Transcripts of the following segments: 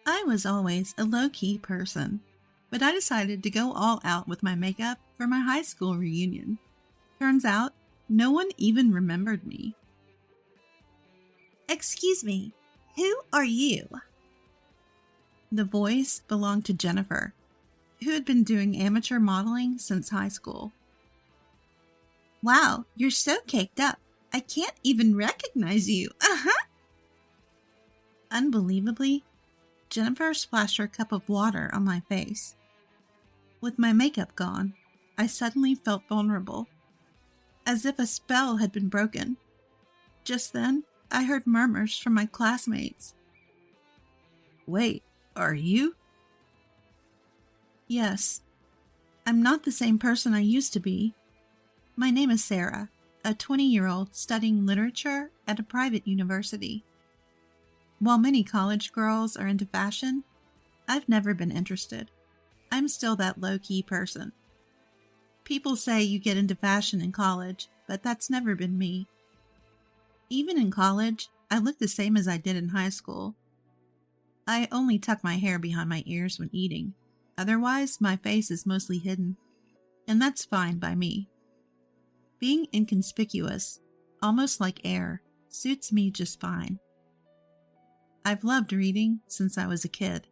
I was always a low-key person, but I decided to go all out with my makeup for my high school reunion. Turns out, no one even remembered me. Excuse me, who are you? The voice belonged to Jennifer, who had been doing amateur modeling since high school. Wow, you're so caked up. I can't even recognize you. Unbelievably, Jennifer splashed her cup of water on my face. With my makeup gone, I suddenly felt vulnerable, as if a spell had been broken. Just then, I heard murmurs from my classmates. Wait, are you? Yes, I'm not the same person I used to be. My name is Sarah, a 20-year-old studying literature at a private university. While many college girls are into fashion, I've never been interested. I'm still that low-key person. People say you get into fashion in college, but that's never been me. Even in college, I look the same as I did in high school. I only tuck my hair behind my ears when eating. Otherwise, my face is mostly hidden, and that's fine by me. Being inconspicuous, almost like air, suits me just fine. I've loved reading since I was a kid.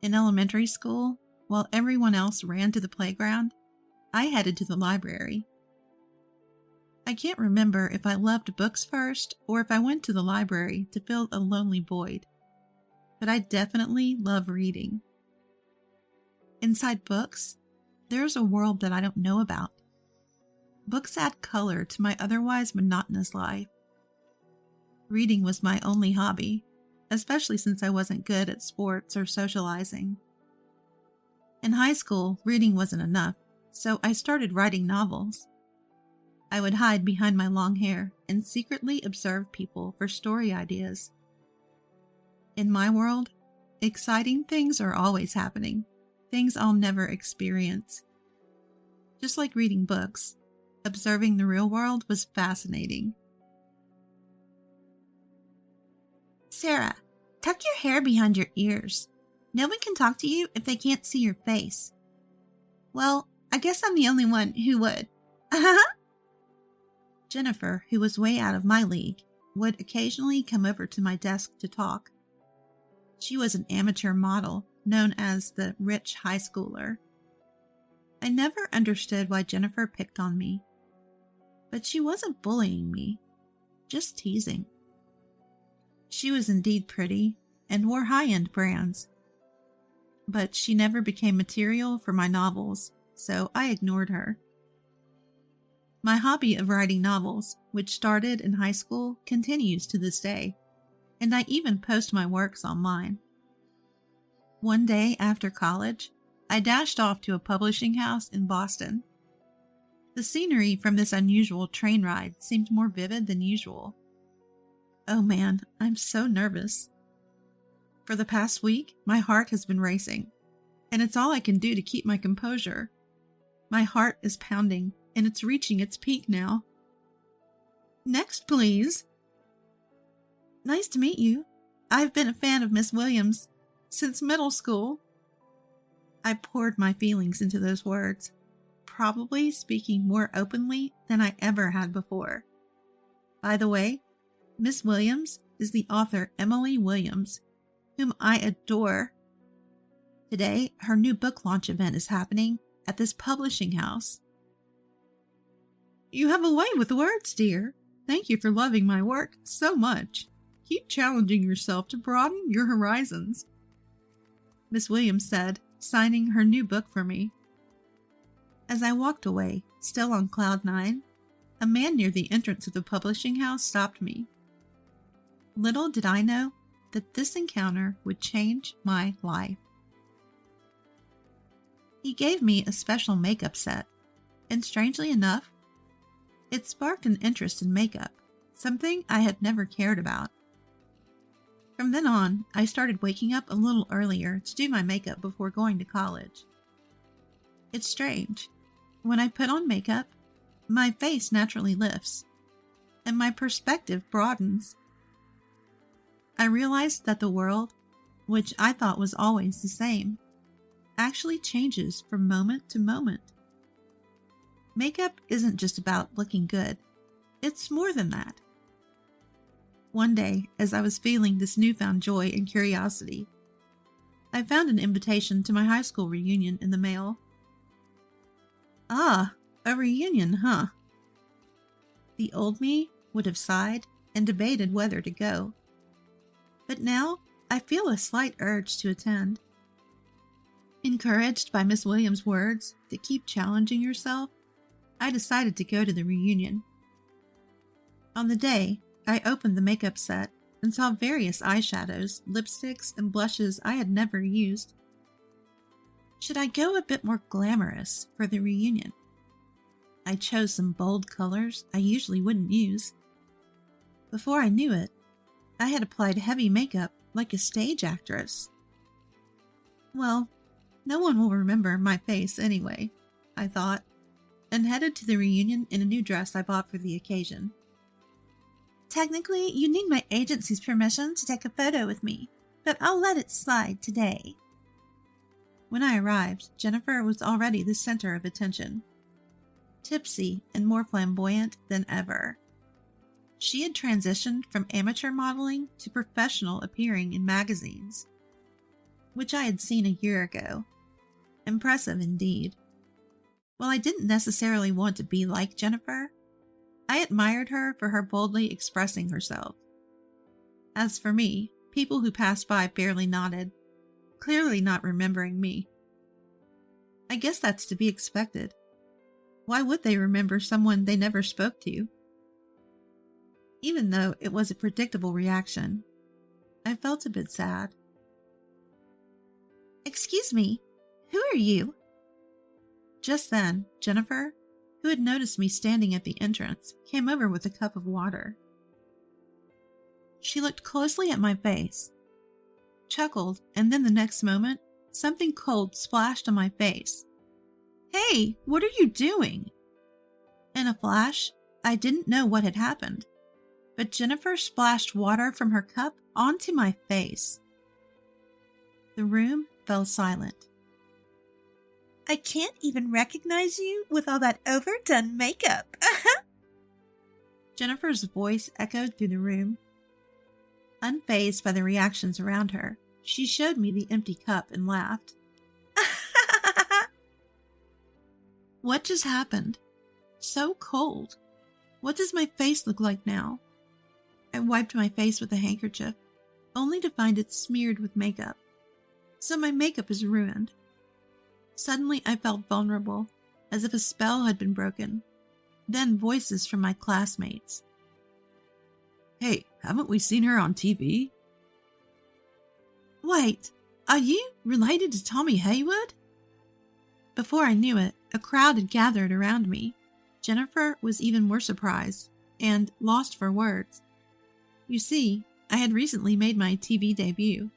In elementary school, while everyone else ran to the playground, I headed to the library. I can't remember if I loved books first or if I went to the library to fill a lonely void, but I definitely love reading. Inside books, there's a world that I don't know about. Books add color to my otherwise monotonous life. Reading was my only hobby, especially since I wasn't good at sports or socializing. In high school, reading wasn't enough, so I started writing novels. I would hide behind my long hair and secretly observe people for story ideas. In my world, exciting things are always happening, things I'll never experience. Just like reading books, observing the real world was fascinating. Sarah, tuck your hair behind your ears. No one can talk to you if they can't see your face. Well, I guess I'm the only one who would. Jennifer, who was way out of my league, would occasionally come over to my desk to talk. She was an amateur model, known as the rich high schooler. I never understood why Jennifer picked on me. But she wasn't bullying me, just teasing. She was indeed pretty and wore high-end brands. But she never became material for my novels, so I ignored her. My hobby of writing novels, which started in high school, continues to this day, and I even post my works online. One day after college, I dashed off to a publishing house in Boston. The scenery from this unusual train ride seemed more vivid than usual. Oh man, I'm so nervous. For the past week, my heart has been racing, and it's all I can do to keep my composure. My heart is pounding, and it's reaching its peak now. Next, please. Nice to meet you. I've been a fan of Miss Williams since middle school. I poured my feelings into those words, probably speaking more openly than I ever had before. By the way, Miss Williams is the author Emily Williams, whom I adore. Today, her new book launch event is happening at this publishing house. You have a way with words, dear. Thank you for loving my work so much. Keep challenging yourself to broaden your horizons, Miss Williams said, signing her new book for me. As I walked away, still on cloud nine, a man near the entrance of the publishing house stopped me. Little did I know that this encounter would change my life. He gave me a special makeup set, and strangely enough, it sparked an interest in makeup, something I had never cared about. From then on, I started waking up a little earlier to do my makeup before going to college. It's strange. When I put on makeup, my face naturally lifts, and my perspective broadens. I realized that the world, which I thought was always the same, actually changes from moment to moment. Makeup isn't just about looking good. It's more than that. One day, as I was feeling this newfound joy and curiosity, I found an invitation to my high school reunion in the mail. Ah, a reunion, huh? The old me would have sighed and debated whether to go. But now I feel a slight urge to attend. Encouraged by Miss Williams' words to keep challenging yourself, I decided to go to the reunion. On the day, I opened the makeup set and saw various eyeshadows, lipsticks, and blushes I had never used. Should I go a bit more glamorous for the reunion? I chose some bold colors I usually wouldn't use. Before I knew it, I had applied heavy makeup like a stage actress. Well, no one will remember my face anyway, I thought, and headed to the reunion in a new dress I bought for the occasion. Technically, you need my agency's permission to take a photo with me, but I'll let it slide today. When I arrived, Jennifer was already the center of attention, tipsy and more flamboyant than ever. She had transitioned from amateur modeling to professional appearing in magazines, which I had seen a year ago. Impressive indeed. While I didn't necessarily want to be like Jennifer, I admired her for her boldly expressing herself. As for me, people who passed by barely nodded, clearly not remembering me. I guess that's to be expected. Why would they remember someone they never spoke to? Even though it was a predictable reaction, I felt a bit sad. Excuse me, who are you? Just then, Jennifer, who had noticed me standing at the entrance, came over with a cup of water. She looked closely at my face, chuckled, and then the next moment, something cold splashed on my face. "Hey, what are you doing?" In a flash, I didn't know what had happened, but Jennifer splashed water from her cup onto my face. The room fell silent. I can't even recognize you with all that overdone makeup. Jennifer's voice echoed through the room. Unfazed by the reactions around her, she showed me the empty cup and laughed. What just happened? So cold. What does my face look like now? I wiped my face with a handkerchief, only to find it smeared with makeup. So my makeup is ruined. Suddenly I felt vulnerable, as if a spell had been broken. Then voices from my classmates. "Hey, haven't we seen her on TV?" "Wait, are you related to Tommy Haywood?" Before I knew it, a crowd had gathered around me. Jennifer was even more surprised and lost for words. You see, I had recently made my TV debut.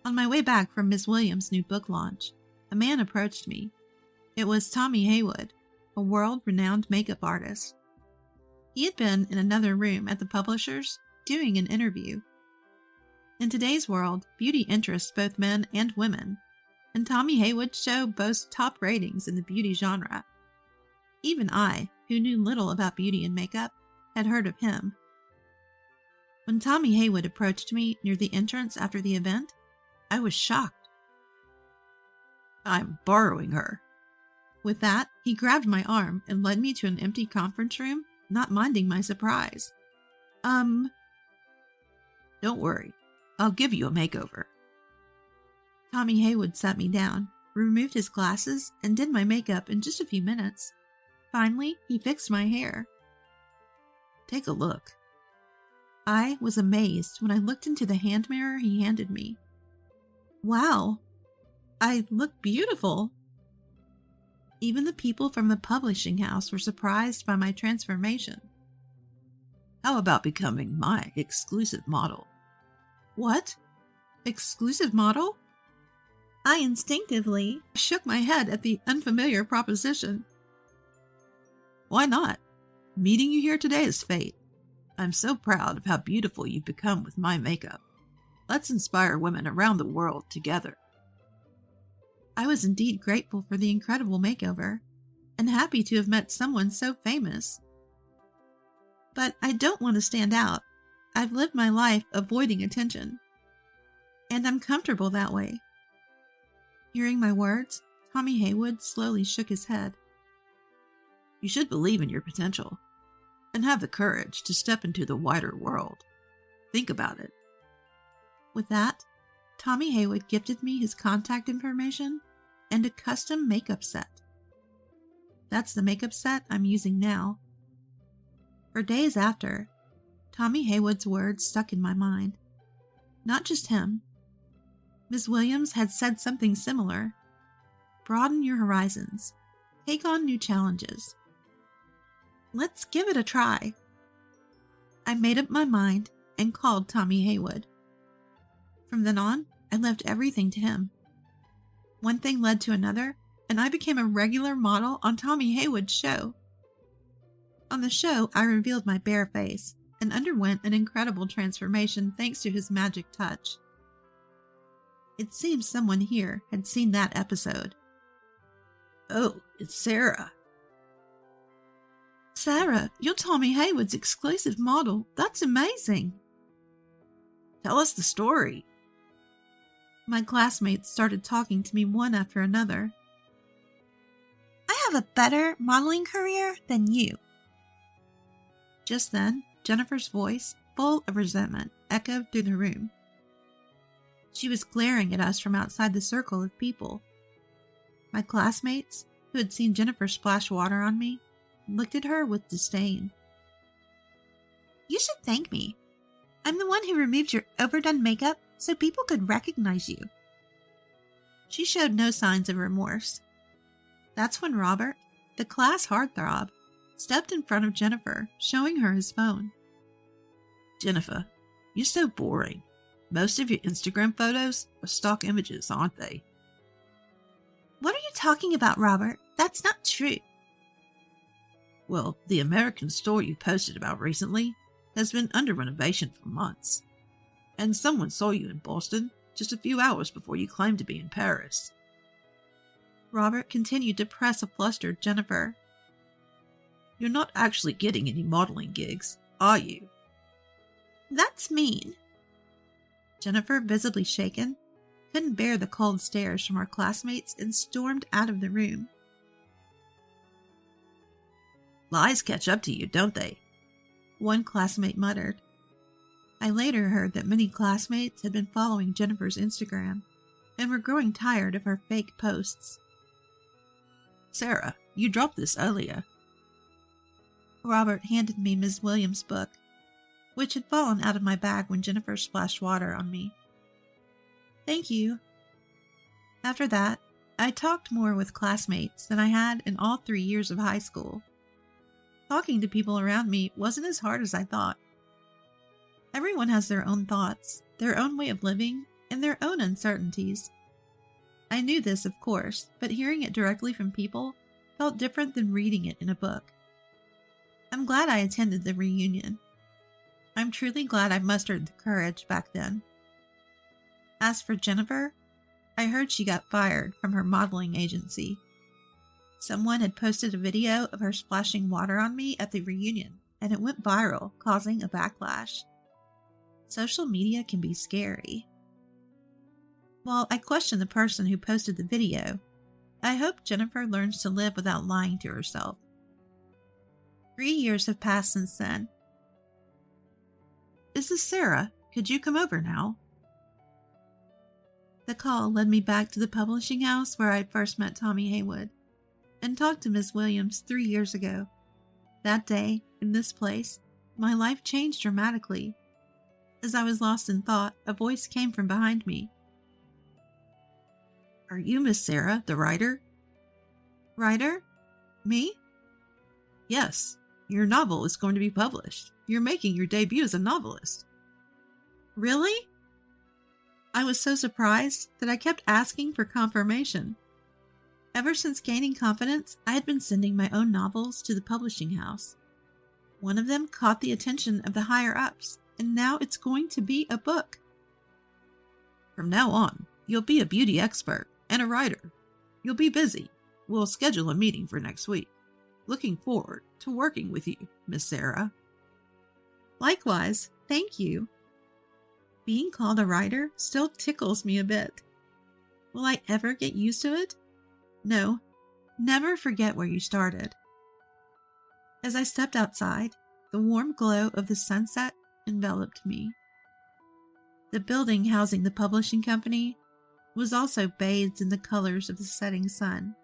On my way back from Miss Williams' new book launch, a man approached me. It was Tommy Haywood, a world-renowned makeup artist. He had been in another room at the publisher's doing an interview. In today's world, beauty interests both men and women, and Tommy Haywood's show boasts top ratings in the beauty genre. Even I, who knew little about beauty and makeup, had heard of him. When Tommy Haywood approached me near the entrance after the event, I was shocked. "I'm borrowing her." With that, he grabbed my arm and led me to an empty conference room, not minding my surprise. Don't worry. I'll give you a makeover." Tommy Haywood sat me down, removed his glasses, and did my makeup in just a few minutes. Finally, he fixed my hair. "Take a look." I was amazed when I looked into the hand mirror he handed me. Wow, I look beautiful. Even the people from the publishing house were surprised by my transformation. "How about becoming my exclusive model?" "What? Exclusive model?" I instinctively shook my head at the unfamiliar proposition. "Why not? Meeting you here today is fate. I'm so proud of how beautiful you've become with my makeup. Let's inspire women around the world together. I was indeed grateful for the incredible makeover, and happy to have met someone so famous. But I don't want to stand out. I've lived my life avoiding attention, and I'm comfortable that way. Hearing my words, Tommy Haywood slowly shook his head. You should believe in your potential, and have the courage to step into the wider world. Think about it. With that, Tommy Haywood gifted me his contact information and a custom makeup set. That's the makeup set I'm using now. For days after, Tommy Haywood's words stuck in my mind. Not just him. Ms. Williams had said something similar. Broaden your horizons. Take on new challenges. Let's give it a try. I made up my mind and called Tommy Haywood. From then on, I left everything to him. One thing led to another, and I became a regular model on Tommy Haywood's show. On the show, I revealed my bare face and underwent an incredible transformation thanks to his magic touch. It seems someone here had seen that episode. Oh, it's Sarah. Sarah, you're Tommy Haywood's exclusive model. That's amazing. Tell us the story. My classmates started talking to me one after another. I have a better modeling career than you. Just then, Jennifer's voice, full of resentment, echoed through the room. She was glaring at us from outside the circle of people. My classmates, who had seen Jennifer splash water on me, looked at her with disdain. You should thank me. I'm the one who removed your overdone makeup so people could recognize you. She showed no signs of remorse. That's when Robert, the class heartthrob, stepped in front of Jennifer, showing her his phone. Jennifer, you're so boring. Most of your Instagram photos are stock images, aren't they? What are you talking about, Robert? That's not true. Well, the American store you posted about recently has been under renovation for months. And someone saw you in Boston just a few hours before you claimed to be in Paris. Robert continued to press a flustered Jennifer. You're not actually getting any modeling gigs, are you? That's mean. Jennifer, visibly shaken, couldn't bear the cold stares from our classmates and stormed out of the room. Lies catch up to you, don't they? One classmate muttered. I later heard that many classmates had been following Jennifer's Instagram and were growing tired of her fake posts. Sarah, you dropped this earlier. Robert handed me Ms. Williams' book, which had fallen out of my bag when Jennifer splashed water on me. Thank you. After that, I talked more with classmates than I had in all 3 years of high school. Talking to people around me wasn't as hard as I thought. Everyone has their own thoughts, their own way of living, and their own uncertainties. I knew this, of course, but hearing it directly from people felt different than reading it in a book. I'm glad I attended the reunion. I'm truly glad I mustered the courage back then. As for Jennifer, I heard she got fired from her modeling agency. Someone had posted a video of her splashing water on me at the reunion, and it went viral, causing a backlash. Social media can be scary. While I question the person who posted the video, I hope Jennifer learns to live without lying to herself. 3 years have passed since then. Is this Sarah? Could you come over now? The call led me back to the publishing house where I first met Tommy Haywood and talked to Ms. Williams 3 years ago. That day, in this place, my life changed dramatically. As I was lost in thought, a voice came from behind me. Are you Miss Sarah, the writer? Writer? Me? Yes. Your novel is going to be published. You're making your debut as a novelist. Really? I was so surprised that I kept asking for confirmation. Ever since gaining confidence, I had been sending my own novels to the publishing house. One of them caught the attention of the higher-ups, and now it's going to be a book. From now on, you'll be a beauty expert and a writer. You'll be busy. We'll schedule a meeting for next week. Looking forward to working with you, Miss Sarah. Likewise, thank you. Being called a writer still tickles me a bit. Will I ever get used to it? No, never forget where you started. As I stepped outside, the warm glow of the sunset enveloped me. The building housing the publishing company was also bathed in the colors of the setting sun.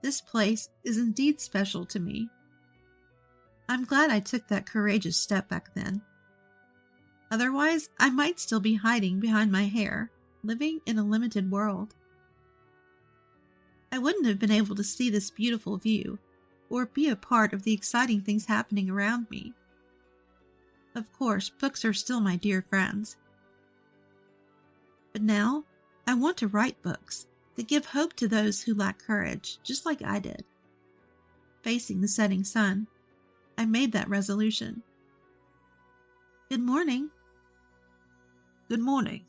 This place is indeed special to me. I'm glad I took that courageous step back then. Otherwise, I might still be hiding behind my hair, living in a limited world. I wouldn't have been able to see this beautiful view or be a part of the exciting things happening around me. Of course, books are still my dear friends. But now, I want to write books that give hope to those who lack courage, just like I did. Facing the setting sun, I made that resolution. Good morning. Good morning.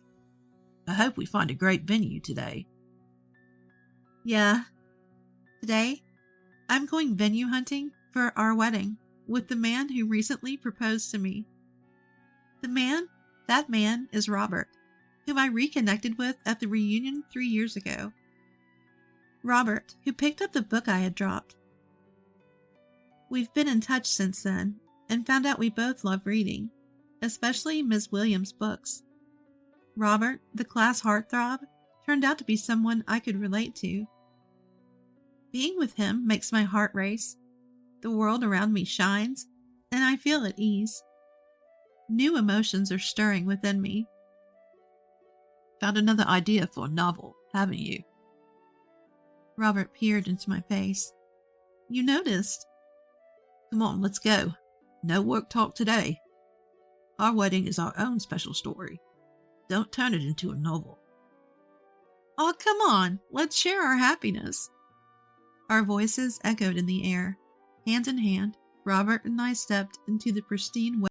I hope we find a great venue today. Yeah. Today, I'm going venue hunting for our wedding with the man who recently proposed to me. That man is Robert, whom I reconnected with at the reunion 3 years ago. Robert, who picked up the book I had dropped. We've been in touch since then and found out we both love reading, especially Ms. Williams' books. Robert, the class heartthrob, turned out to be someone I could relate to. Being with him makes my heart race. The world around me shines, and I feel at ease. New emotions are stirring within me. Found another idea for a novel, haven't you? Robert peered into my face. You noticed? Come on, let's go. No work talk today. Our wedding is our own special story. Don't turn it into a novel. Oh, come on. Let's share our happiness. Our voices echoed in the air. Hand in hand, Robert and I stepped into the pristine